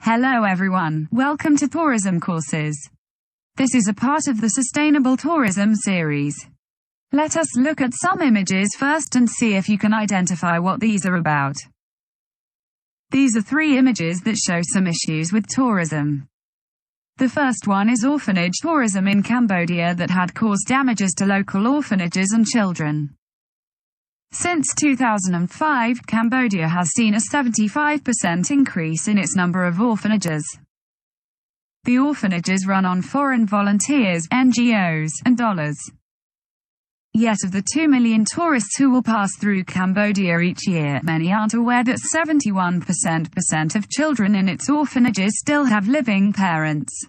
Hello everyone, welcome to Tourism Courses. This is a part of the Sustainable Tourism series. Let us look at some images first and see if you can identify what these are about. These are 3 images that show some issues with tourism. The first one is orphanage tourism in Cambodia that had caused damages to local orphanages and children. Since 2005, Cambodia has seen a 75% increase in its number of orphanages. The orphanages run on foreign volunteers, NGOs, and dollars. Yet of the 2 million tourists who will pass through Cambodia each year, many aren't aware that 71% of children in its orphanages still have living parents.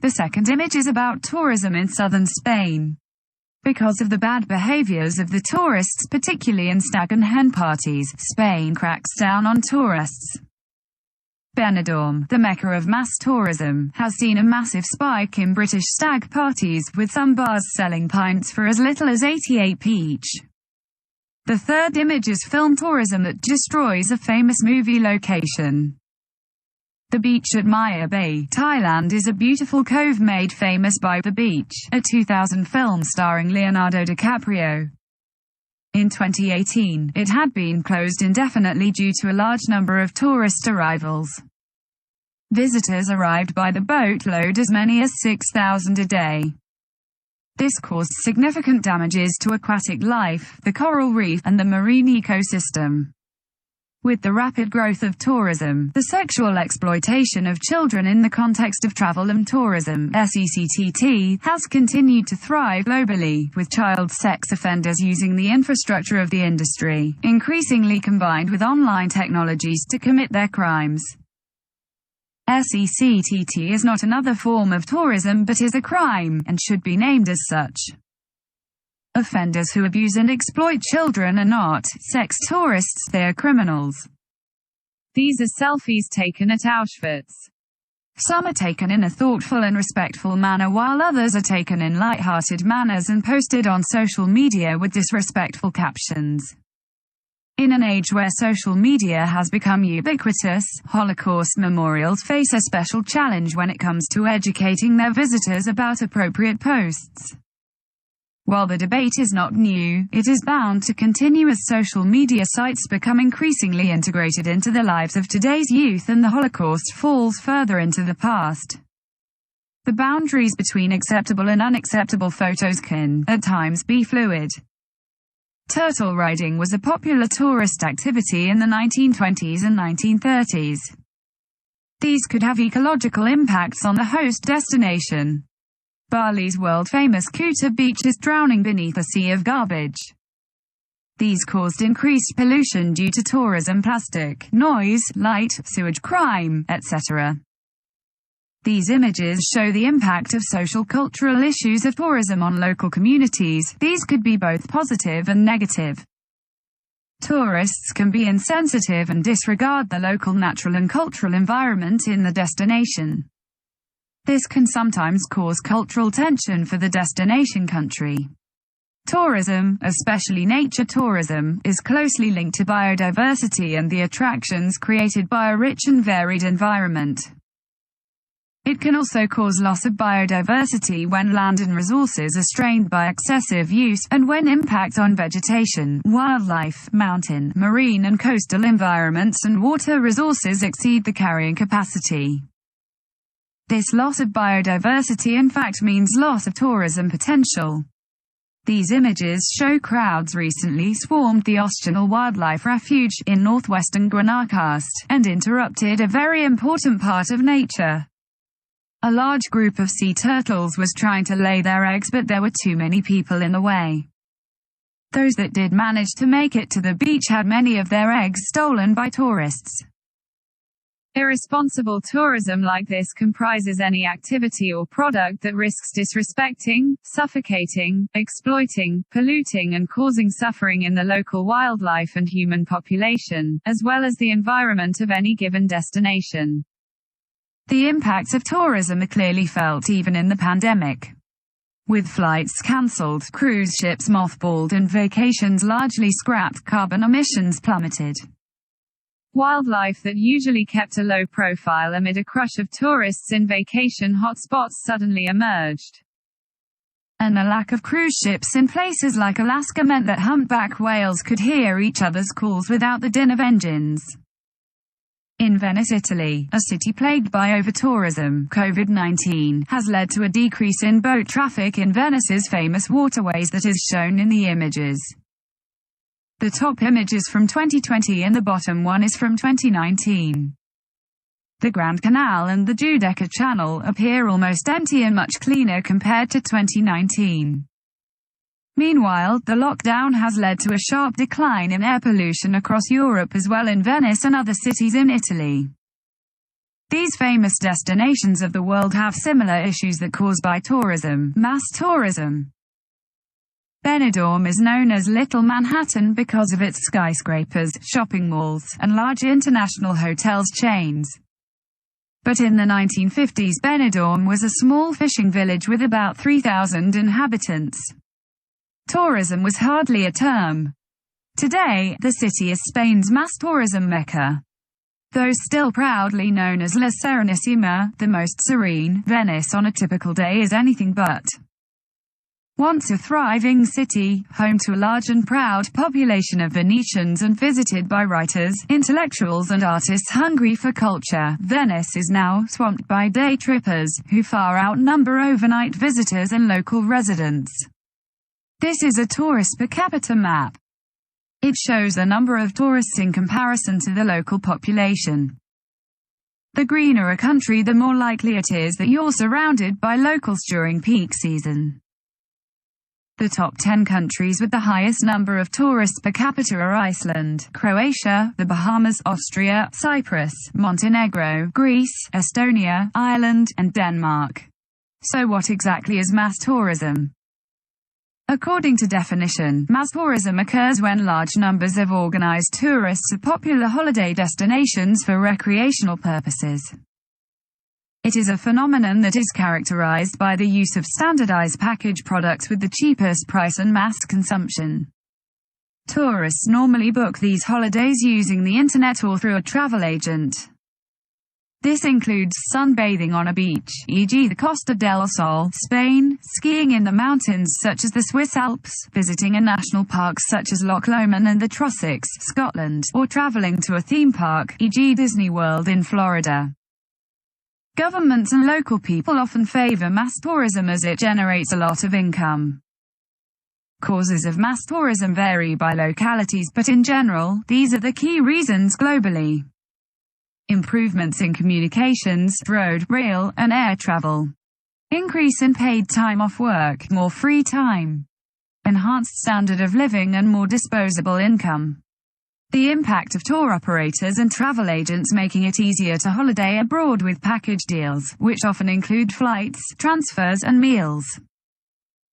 The second image is about tourism in southern Spain. Because of the bad behaviors of the tourists, particularly in stag and hen parties, Spain cracks down on tourists. Benidorm, the mecca of mass tourism, has seen a massive spike in British stag parties, with some bars selling pints for as little as 88p each. The third image is film tourism that destroys a famous movie location. The beach at Maya Bay, Thailand is a beautiful cove made famous by The Beach, a 2000 film starring Leonardo DiCaprio. In 2018, it had been closed indefinitely due to a large number of tourist arrivals. Visitors arrived by the boatload, as many as 6,000 a day. This caused significant damages to aquatic life, the coral reef, and the marine ecosystem. With the rapid growth of tourism, the sexual exploitation of children in the context of travel and tourism (SECTT) has continued to thrive globally, with child sex offenders using the infrastructure of the industry, increasingly combined with online technologies to commit their crimes. SECTT is not another form of tourism but is a crime, and should be named as such. Offenders who abuse and exploit children are not sex tourists, they are criminals. These are selfies taken at Auschwitz. Some are taken in a thoughtful and respectful manner, while others are taken in light-hearted manners and posted on social media with disrespectful captions. In an age where social media has become ubiquitous, Holocaust memorials face a special challenge when it comes to educating their visitors about appropriate posts. While the debate is not new, it is bound to continue as social media sites become increasingly integrated into the lives of today's youth and the Holocaust falls further into the past. The boundaries between acceptable and unacceptable photos can, at times, be fluid. Turtle riding was a popular tourist activity in the 1920s and 1930s. These could have ecological impacts on the host destination. Bali's world-famous Kuta beach is drowning beneath a sea of garbage. These caused increased pollution due to tourism, plastic, noise, light, sewage, crime, etc. These images show the impact of social-cultural issues of tourism on local communities. These could be both positive and negative. Tourists can be insensitive and disregard the local natural and cultural environment in the destination. This can sometimes cause cultural tension for the destination country. Tourism, especially nature tourism, is closely linked to biodiversity and the attractions created by a rich and varied environment. It can also cause loss of biodiversity when land and resources are strained by excessive use, and when impact on vegetation, wildlife, mountain, marine and coastal environments and water resources exceed the carrying capacity. This loss of biodiversity in fact means loss of tourism potential. These images show crowds recently swarmed the Ostianal Wildlife Refuge in northwestern Guanacaste, and interrupted a very important part of nature. A large group of sea turtles was trying to lay their eggs, but there were too many people in the way. Those that did manage to make it to the beach had many of their eggs stolen by tourists. Irresponsible tourism like this comprises any activity or product that risks disrespecting, suffocating, exploiting, polluting and causing suffering in the local wildlife and human population, as well as the environment of any given destination. The impacts of tourism are clearly felt even in the pandemic. With flights cancelled, cruise ships mothballed and vacations largely scrapped, carbon emissions plummeted. Wildlife that usually kept a low profile amid a crush of tourists in vacation hotspots suddenly emerged. And a lack of cruise ships in places like Alaska meant that humpback whales could hear each other's calls without the din of engines. In Venice, Italy, a city plagued by over-tourism, COVID-19 has led to a decrease in boat traffic in Venice's famous waterways that is shown in the images. The top image is from 2020 and the bottom one is from 2019. The Grand Canal and the Giudecca Channel appear almost empty and much cleaner compared to 2019. Meanwhile, the lockdown has led to a sharp decline in air pollution across Europe as well in Venice and other cities in Italy. These famous destinations of the world have similar issues that caused by tourism, mass tourism. Benidorm is known as Little Manhattan because of its skyscrapers, shopping malls, and large international hotels chains. But in the 1950s, Benidorm was a small fishing village with about 3,000 inhabitants. Tourism was hardly a term. Today, the city is Spain's mass tourism mecca. Though still proudly known as La Serenissima, the most serene, Venice on a typical day is anything but. Once a thriving city, home to a large and proud population of Venetians and visited by writers, intellectuals and artists hungry for culture, Venice is now swamped by day trippers, who far outnumber overnight visitors and local residents. This is a tourist per capita map. It shows the number of tourists in comparison to the local population. The greener a country, the more likely it is that you're surrounded by locals during peak season. The top 10 countries with the highest number of tourists per capita are Iceland, Croatia, the Bahamas, Austria, Cyprus, Montenegro, Greece, Estonia, Ireland, and Denmark. So what exactly is mass tourism? According to definition, mass tourism occurs when large numbers of organized tourists of popular holiday destinations for recreational purposes. It is a phenomenon that is characterized by the use of standardized package products with the cheapest price and mass consumption. Tourists normally book these holidays using the internet or through a travel agent. This includes sunbathing on a beach, e.g. the Costa del Sol, Spain, skiing in the mountains such as the Swiss Alps, visiting a national park such as Loch Lomond and the Trossachs, Scotland, or traveling to a theme park, e.g. Disney World in Florida. Governments and local people often favor mass tourism as it generates a lot of income. Causes of mass tourism vary by localities, but in general, these are the key reasons globally. Improvements in communications, road, rail, and air travel. Increase in paid time off work, more free time. Enhanced standard of living and more disposable income. The impact of tour operators and travel agents making it easier to holiday abroad with package deals, which often include flights, transfers and meals.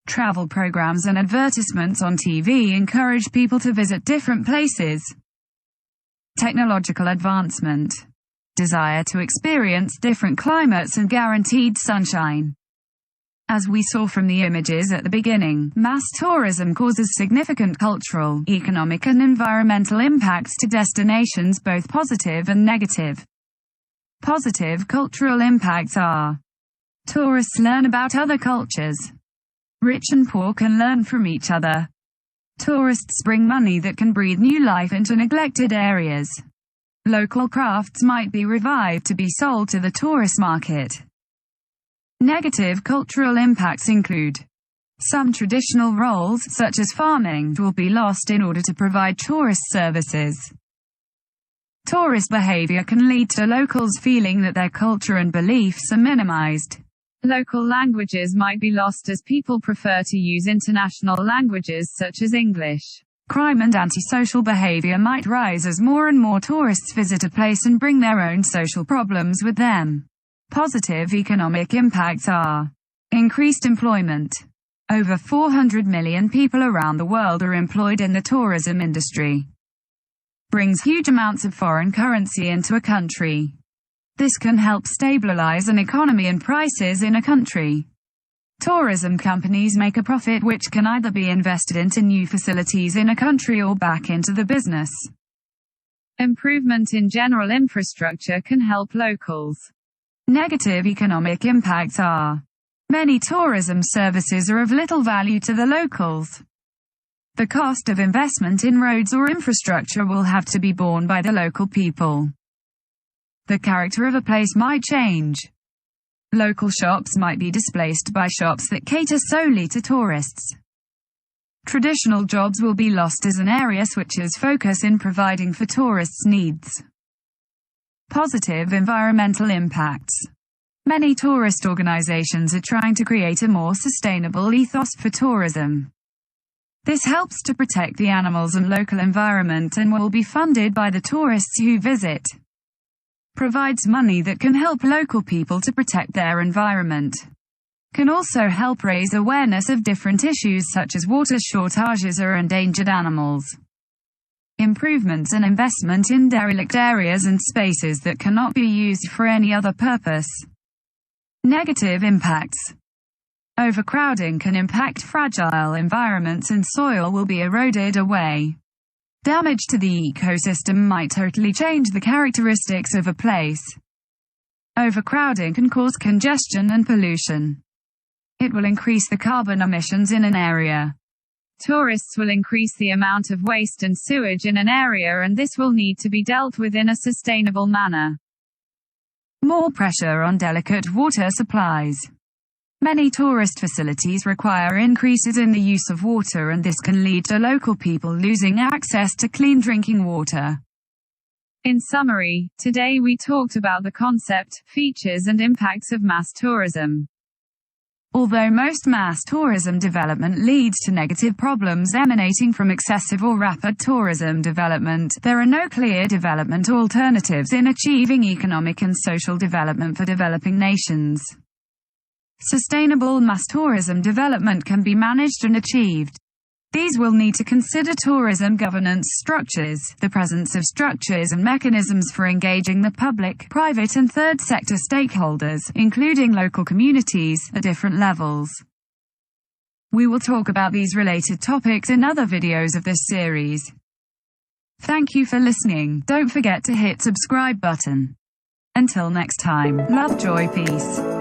Travel programs and advertisements on TV encourage people to visit different places. Technological advancement. Desire to experience different climates and guaranteed sunshine. As we saw from the images at the beginning, mass tourism causes significant cultural, economic and environmental impacts to destinations, both positive and negative. Positive cultural impacts are: tourists learn about other cultures. Rich and poor can learn from each other. Tourists bring money that can breathe new life into neglected areas. Local crafts might be revived to be sold to the tourist market. Negative cultural impacts include: some traditional roles, such as farming, will be lost in order to provide tourist services. Tourist behavior can lead to locals feeling that their culture and beliefs are minimized. Local languages might be lost as people prefer to use international languages such as English. Crime and antisocial behavior might rise as more and more tourists visit a place and bring their own social problems with them. Positive economic impacts are: increased employment. Over 400 million people around the world are employed in the tourism industry. Brings huge amounts of foreign currency into a country. This can help stabilize an economy and prices in a country. Tourism companies make a profit which can either be invested into new facilities in a country or back into the business. Improvement in general infrastructure can help locals. Negative economic impacts are: many tourism services are of little value to the locals. The cost of investment in roads or infrastructure will have to be borne by the local people. The character of a place might change. Local shops might be displaced by shops that cater solely to tourists. Traditional jobs will be lost as an area switches focus in providing for tourists' needs. Positive environmental impacts. Many tourist organizations are trying to create a more sustainable ethos for tourism. This helps to protect the animals and local environment and will be funded by the tourists who visit. Provides money that can help local people to protect their environment. Can also help raise awareness of different issues such as water shortages or endangered animals. Improvements and investment in derelict areas and spaces that cannot be used for any other purpose. Negative impacts. Overcrowding can impact fragile environments and soil will be eroded away. Damage to the ecosystem might totally change the characteristics of a place. Overcrowding can cause congestion and pollution. It will increase the carbon emissions in an area. Tourists will increase the amount of waste and sewage in an area, and this will need to be dealt with in a sustainable manner. More pressure on delicate water supplies. Many tourist facilities require increases in the use of water, and this can lead to local people losing access to clean drinking water. In summary, today we talked about the concept, features and impacts of mass tourism. Although most mass tourism development leads to negative problems emanating from excessive or rapid tourism development, there are no clear development alternatives in achieving economic and social development for developing nations. Sustainable mass tourism development can be managed and achieved. These will need to consider tourism governance structures, the presence of structures and mechanisms for engaging the public, private and third sector stakeholders, including local communities, at different levels. We will talk about these related topics in other videos of this series. Thank you for listening. Don't forget to hit subscribe button. Until next time, love, joy, peace.